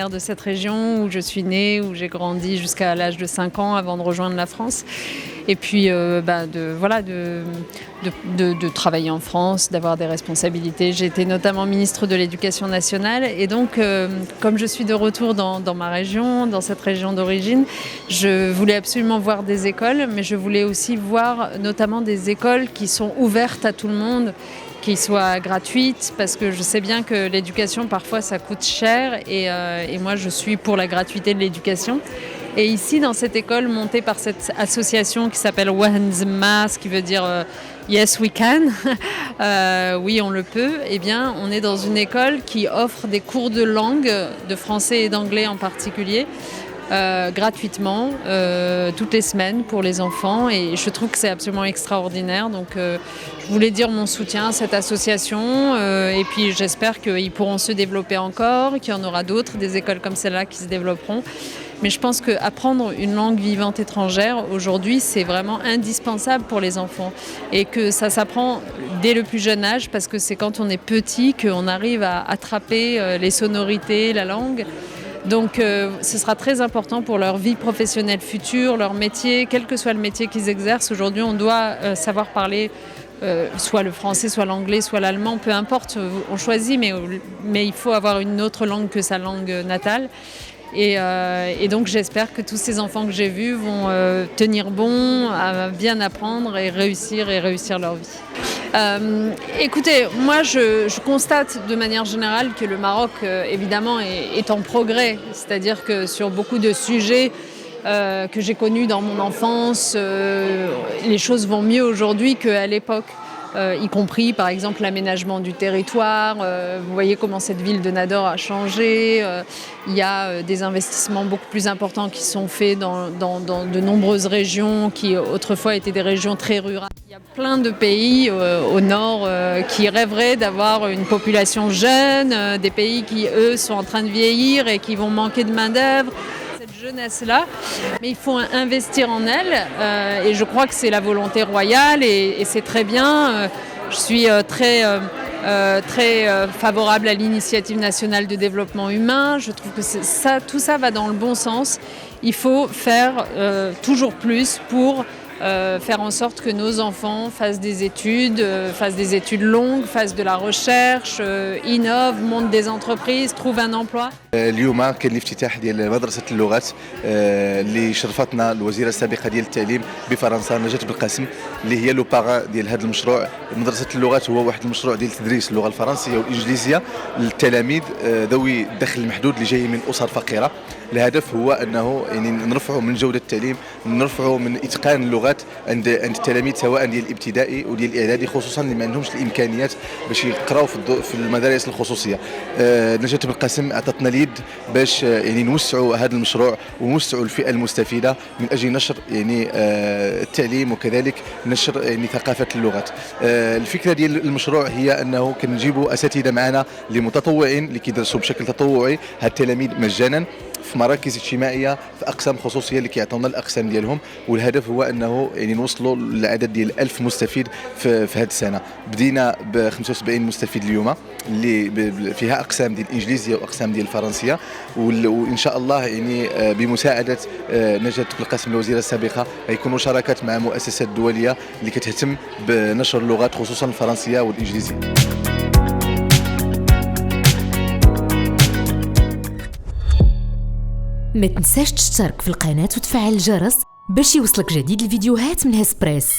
originaire de cette région où je suis née, où j'ai grandi jusqu'à l'âge de 5 ans avant de rejoindre la France. Et puis de travailler en France, d'avoir des responsabilités. J'ai été notamment ministre de l'Éducation nationale et donc comme je suis de retour dans ma région, dans cette région d'origine, je voulais absolument voir des écoles, mais je voulais aussi voir notamment des écoles qui sont ouvertes à tout le monde, qui soient gratuites, parce que je sais bien que l'éducation parfois ça coûte cher et moi je suis pour la gratuité de l'éducation. Et ici, dans cette école montée par cette association qui s'appelle Wahanzma, ce qui veut dire Yes we can, oui on le peut, eh bien on est dans une école qui offre des cours de langue, de français et d'anglais en particulier, gratuitement, toutes les semaines pour les enfants. Et je trouve que c'est absolument extraordinaire. Donc je voulais dire mon soutien à cette association et puis j'espère qu'ils pourront se développer encore, qu'il y en aura d'autres, des écoles comme celle-là qui se développeront. Mais je pense qu'apprendre une langue vivante étrangère, aujourd'hui, c'est vraiment indispensable pour les enfants. Et que ça s'apprend dès le plus jeune âge, parce que c'est quand on est petit qu'on arrive à attraper les sonorités, la langue. Donc ce sera très important pour leur vie professionnelle future, leur métier, quel que soit le métier qu'ils exercent. Aujourd'hui, on doit savoir parler soit le français, soit l'anglais, soit l'allemand, peu importe, on choisit, mais il faut avoir une autre langue que sa langue natale. Et donc j'espère que tous ces enfants que j'ai vus vont tenir bon, bien apprendre et réussir leur vie. Écoutez, moi je constate de manière générale que le Maroc évidemment est en progrès, c'est-à-dire que sur beaucoup de sujets que j'ai connus dans mon enfance, les choses vont mieux aujourd'hui qu'à l'époque. Y compris par exemple l'aménagement du territoire. Vous voyez comment cette ville de Nador a changé. Il y a des investissements beaucoup plus importants qui sont faits dans de nombreuses régions qui autrefois étaient des régions très rurales. Il y a plein de pays au nord qui rêveraient d'avoir une population jeune, des pays qui eux sont en train de vieillir et qui vont manquer de main-d'œuvre. Jeunesse-là, mais il faut investir en elle et je crois que c'est la volonté royale et c'est très bien. Je suis très favorable à l'initiative nationale de développement humain. Je trouve que tout ça va dans le bon sens. Il faut faire toujours plus pour faire en sorte que nos enfants fassent des études longues, fassent de la recherche, innovent, montent des entreprises, trouvent un emploi. اليوم كان الافتتاح ديال مدرسة اللغات اللي شرفتنا الوزيرة السابقة ديال التعليم بفرنسا نجاة بالقاسم اللي هي لو باغا ديال هذا المشروع. مدرسة اللغات هو واحد المشروع ديال تدريس اللغة الفرنسية والإنجليزية للتلاميذ ذوي الدخل المحدود اللي جايين من أسر فقيرة. الهدف هو أنه يعني نرفعوا من جودة التعليم، نرفعوا من إتقان اللغات عند التلاميذ سواء ديال الابتدائي وديال الإعدادي، خصوصا اللي ما عندهمش الإمكانيات باش يقراوا في المدارس الخصوصية. نجاة بالقاسم أعطتنا اليد باش يعني نوسعوا هذا المشروع ونوسعوا الفئة المستفيدة من أجل نشر يعني التعليم وكذلك نشر يعني ثقافة اللغات. الفكرة ديال المشروع هي أنه كنجيبوا أساتذة معنا اللي متطوعين اللي كيدرسوا بشكل تطوعي هاد التلاميذ مجانا في مراكز اجتماعيه في اقسام خصوصيه اللي كيعطونا الاقسام ديالهم، والهدف هو انه يعني نوصلوا للعدد ديال 1000 مستفيد في هذه السنه. بدينا ب 75 مستفيد اليوم اللي فيها اقسام ديال الانجليزيه واقسام ديال الفرنسيه، وان شاء الله يعني بمساعده نجاة بالقاسم الوزيره السابقه غيكونوا شراكات مع مؤسسات دوليه اللي كتهتم بنشر اللغات خصوصا الفرنسيه والانجليزيه. ما تنساش تشترك في القناة وتفعل الجرس باش يوصلك جديد الفيديوهات من هسبريس.